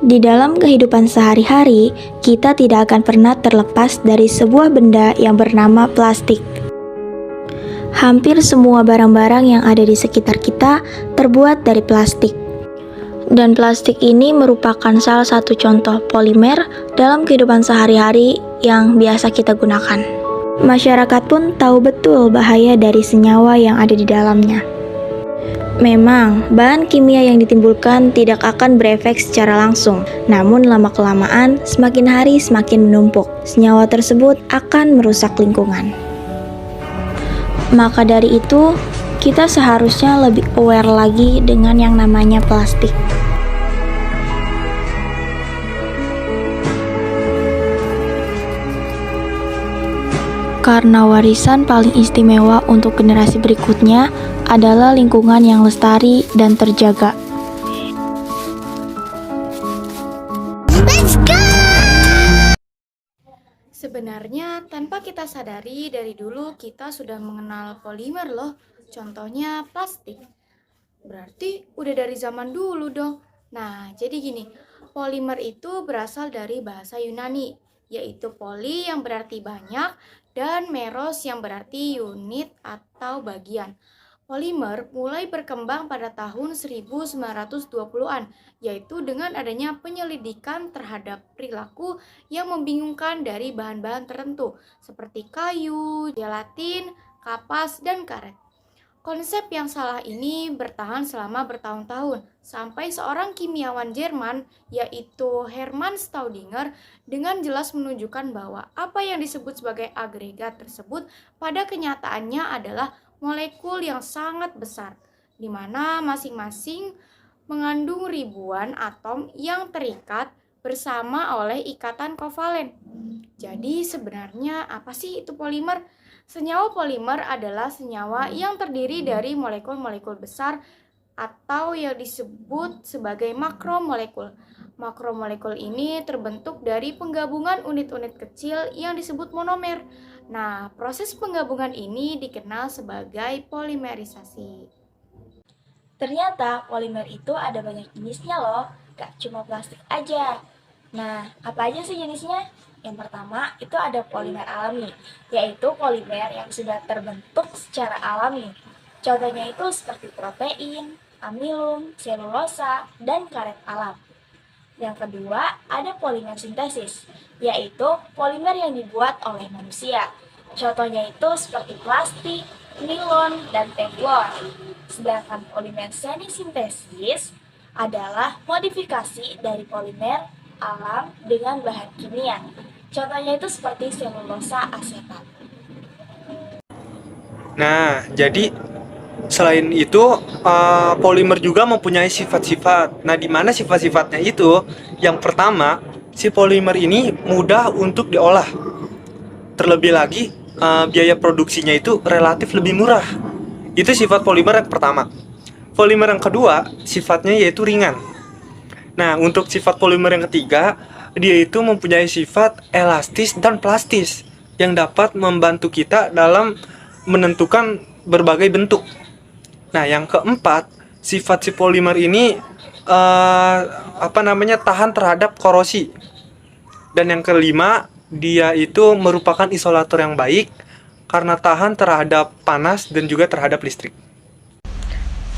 Di dalam kehidupan sehari-hari, kita tidak akan pernah terlepas dari sebuah benda yang bernama plastik. Hampir semua barang-barang yang ada di sekitar kita terbuat dari plastik. Dan plastik ini merupakan salah satu contoh polimer dalam kehidupan sehari-hari yang biasa kita gunakan. Masyarakat pun tahu betul bahaya dari senyawa yang ada di dalamnya. Memang, bahan kimia yang ditimbulkan tidak akan berefek secara langsung, namun lama-kelamaan, semakin hari semakin menumpuk. Senyawa tersebut akan merusak lingkungan. Maka dari itu, kita seharusnya lebih aware lagi dengan yang namanya plastik. Karena warisan paling istimewa untuk generasi berikutnya adalah lingkungan yang lestari dan terjaga. Let's go! Sebenarnya tanpa kita sadari dari dulu kita sudah mengenal polimer loh. Contohnya plastik. Berarti udah dari zaman dulu dong. Nah, jadi gini, polimer itu berasal dari bahasa Yunani, yaitu poli yang berarti banyak dan meros yang berarti unit atau bagian. Polimer mulai berkembang pada tahun 1920-an, yaitu dengan adanya penyelidikan terhadap perilaku yang membingungkan dari bahan-bahan tertentu, seperti kayu, gelatin, kapas, dan karet. Konsep yang salah ini bertahan selama bertahun-tahun, sampai seorang kimiawan Jerman, yaitu Hermann Staudinger, dengan jelas menunjukkan bahwa apa yang disebut sebagai agregat tersebut pada kenyataannya adalah molekul yang sangat besar, di mana masing-masing mengandung ribuan atom yang terikat bersama oleh ikatan kovalen. Jadi sebenarnya apa sih itu polimer? Senyawa polimer adalah senyawa yang terdiri dari molekul-molekul besar atau yang disebut sebagai makromolekul. Makromolekul ini terbentuk dari penggabungan unit-unit kecil yang disebut monomer. Nah, proses penggabungan ini dikenal sebagai polimerisasi. Ternyata polimer itu ada banyak jenisnya loh, gak cuma plastik aja. Nah, apa aja sih jenisnya? Yang pertama, itu ada polimer alami, yaitu polimer yang sudah terbentuk secara alami. Contohnya itu seperti protein, amilum, selulosa, dan karet alam. Yang kedua, ada polimer sintesis, yaitu polimer yang dibuat oleh manusia. Contohnya itu seperti plastik, nilon, dan teflon. Sedangkan polimer semi-sintesis adalah modifikasi dari polimer alam dengan bahan kimia. Contohnya itu seperti selulosa asetat. Nah, jadi selain itu polimer juga mempunyai sifat-sifat. Nah, di mana sifat-sifatnya itu? Yang pertama, si polimer ini mudah untuk diolah. Terlebih lagi, biaya produksinya itu relatif lebih murah. Itu sifat polimer yang pertama. Polimer yang kedua, sifatnya yaitu ringan. Nah, untuk sifat polimer yang ketiga, dia itu mempunyai sifat elastis dan plastis yang dapat membantu kita dalam menentukan berbagai bentuk. Nah, yang keempat, sifat si polimer ini tahan terhadap korosi. Dan yang kelima, dia itu merupakan isolator yang baik karena tahan terhadap panas dan juga terhadap listrik.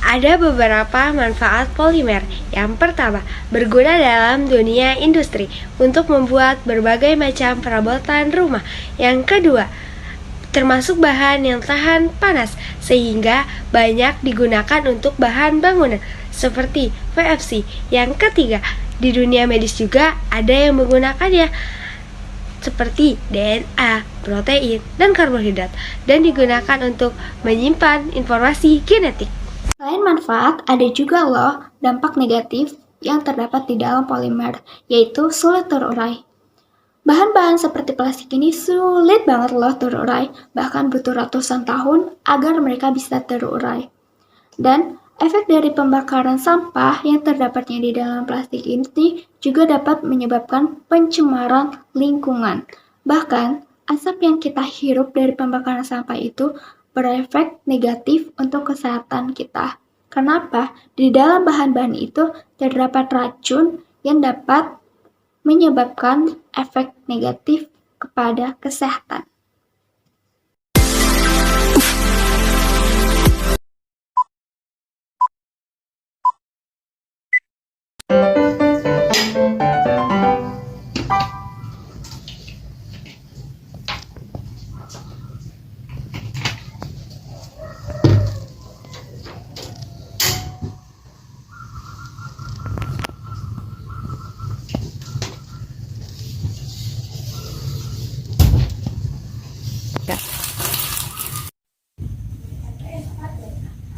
Ada beberapa manfaat polimer. Yang pertama, berguna dalam dunia industri untuk membuat berbagai macam perabotan rumah. Yang kedua, termasuk bahan yang tahan panas sehingga banyak digunakan untuk bahan bangunan seperti PVC. Yang ketiga, di dunia medis juga ada yang menggunakannya seperti DNA, protein, dan karbohidrat dan digunakan untuk menyimpan informasi genetik. Selain manfaat, ada juga loh dampak negatif yang terdapat di dalam polimer, yaitu sulit terurai. Bahan-bahan seperti plastik ini sulit banget loh terurai, bahkan butuh ratusan tahun agar mereka bisa terurai. Dan efek dari pembakaran sampah yang terdapatnya di dalam plastik ini juga dapat menyebabkan pencemaran lingkungan. Bahkan, asap yang kita hirup dari pembakaran sampah itu berefek negatif untuk kesehatan kita. Kenapa? Di dalam bahan-bahan itu terdapat racun yang dapat menyebabkan efek negatif kepada kesehatan.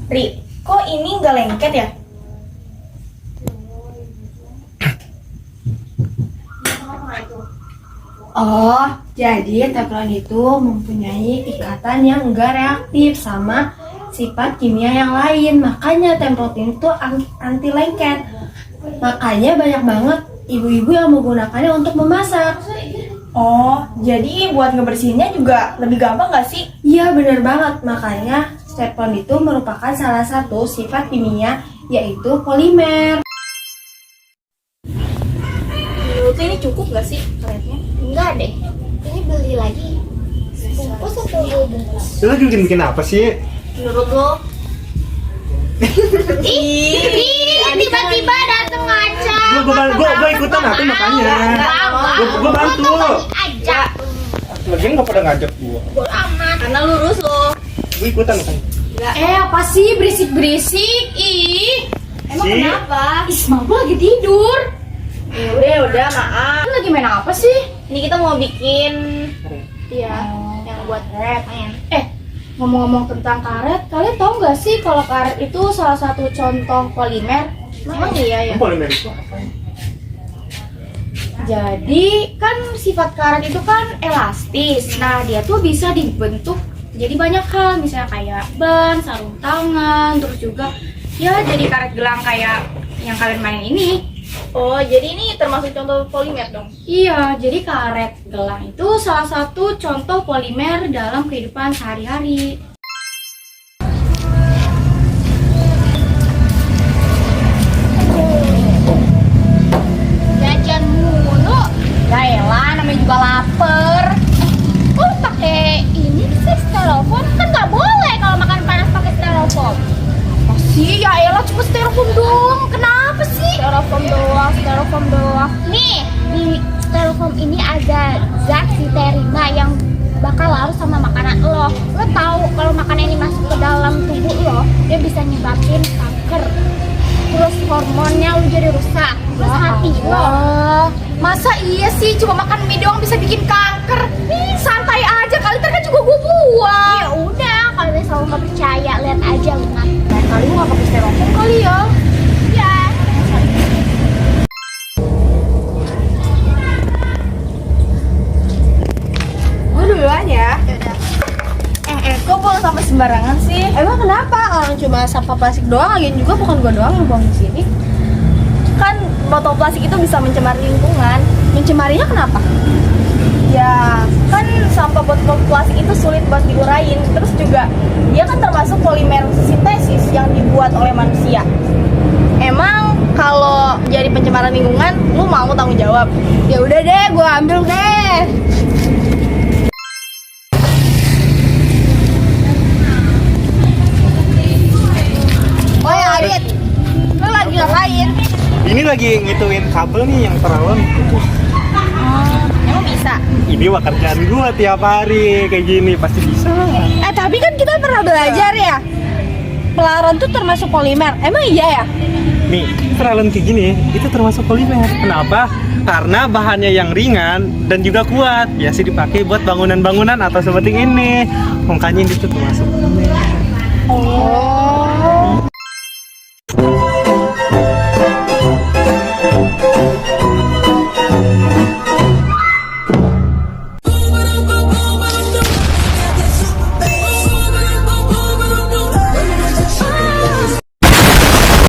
Ri, kok ini nggak lengket ya? Oh, jadi teflon itu mempunyai ikatan yang enggak reaktif sama sifat kimia yang lain. Makanya teflon itu anti lengket. Makanya banyak banget ibu-ibu yang menggunakannya untuk memasak. Oh, jadi buat ngebersihinnya juga lebih gampang nggak sih? Iya, benar banget. Makanya teflon itu merupakan salah satu sifat kimia yaitu polimer. Menurut ini cukup nggak sih karetnya? Enggak deh, ini beli lagi bungkus atau dua bungkus? Lu lagi bikin apa sih? Menurut lo? Tiba-tiba dateng aja. Gua ikutan aku makanya. Gua bantu. Aja. Lagian nggak pada ngajak gua. Bodo amat. Karena lurus lo. Gua ikutan makanya. Apa sih berisik-berisik? Ih, emang Si? kenapa? Ih, Mama lagi tidur. Udah, maaf. Lu lagi main apa sih? Ini kita mau bikin yang buat karet. Ngomong-ngomong tentang karet, kalian tahu nggak sih kalau karet itu salah satu contoh polimer? Emang iya ya? Polimer itu apa? Jadi kan sifat karet itu kan elastis. Nah, dia tuh bisa dibentuk jadi banyak hal, misalnya kayak ban, sarung tangan, terus juga ya jadi karet gelang kayak yang kalian main ini. Oh, jadi ini termasuk contoh polimer dong? Iya, jadi karet gelang itu salah satu contoh polimer dalam kehidupan sehari-hari. Jajan mulu. Ya elah, namanya juga lapar. Kok pakai ini sih styrofoam? Kan nggak boleh kalau makan panas pakai styrofoam. Sih, ya elah cuma styrofoam dong. Kenapa sih? Styrofoam doang. Nih, di styrofoam ini ada zat siterina yang bakal larut sama makanan lo. Lo tahu kalau makanan ini masuk ke dalam tubuh lo, dia bisa nyebabin kanker. Terus hormonnya lo jadi rusak. Terus hati lo. Masa iya sih cuma makan mie doang bisa bikin kanker? Nih, santai aja kali kan juga gue buang. Ya udah, kalau misalnya lo nggak percaya, lihat aja lihat. Kali gue gak pakai styrofoam kali ya. Ya. Gue duluan ya. Kok buang sampah sembarangan sih? Emang kenapa? Orang cuma sampah plastik doang, lagian juga bukan gue doang yang buang di sini. Kan botol plastik itu bisa mencemari lingkungan. Mencemarinya kenapa? Ya, kan sampah botol plastik itu sulit buat diuraiin. Terus juga dia kan termasuk polimer sintesis yang dibuat oleh manusia. Emang kalau jadi pencemaran lingkungan, lu mau tanggung jawab? Ya udah deh, gue ambil deh. Oh ya Adit, lu lagi ngapain? Ini lagi ngituin kabel nih yang terlalu putus. Emang bisa? Ini mah kerjaan gua tiap hari kayak gini pasti bisa. Tapi kan kita pernah belajar ya, pelaron tuh termasuk polimer. Emang iya ya? Nih, terlalu kayak gini itu termasuk polimer. Kenapa? Karena bahannya yang ringan dan juga kuat. Biasa dipakai buat bangunan-bangunan atau seperti ini. Makanya itu termasuk polimer. Oh,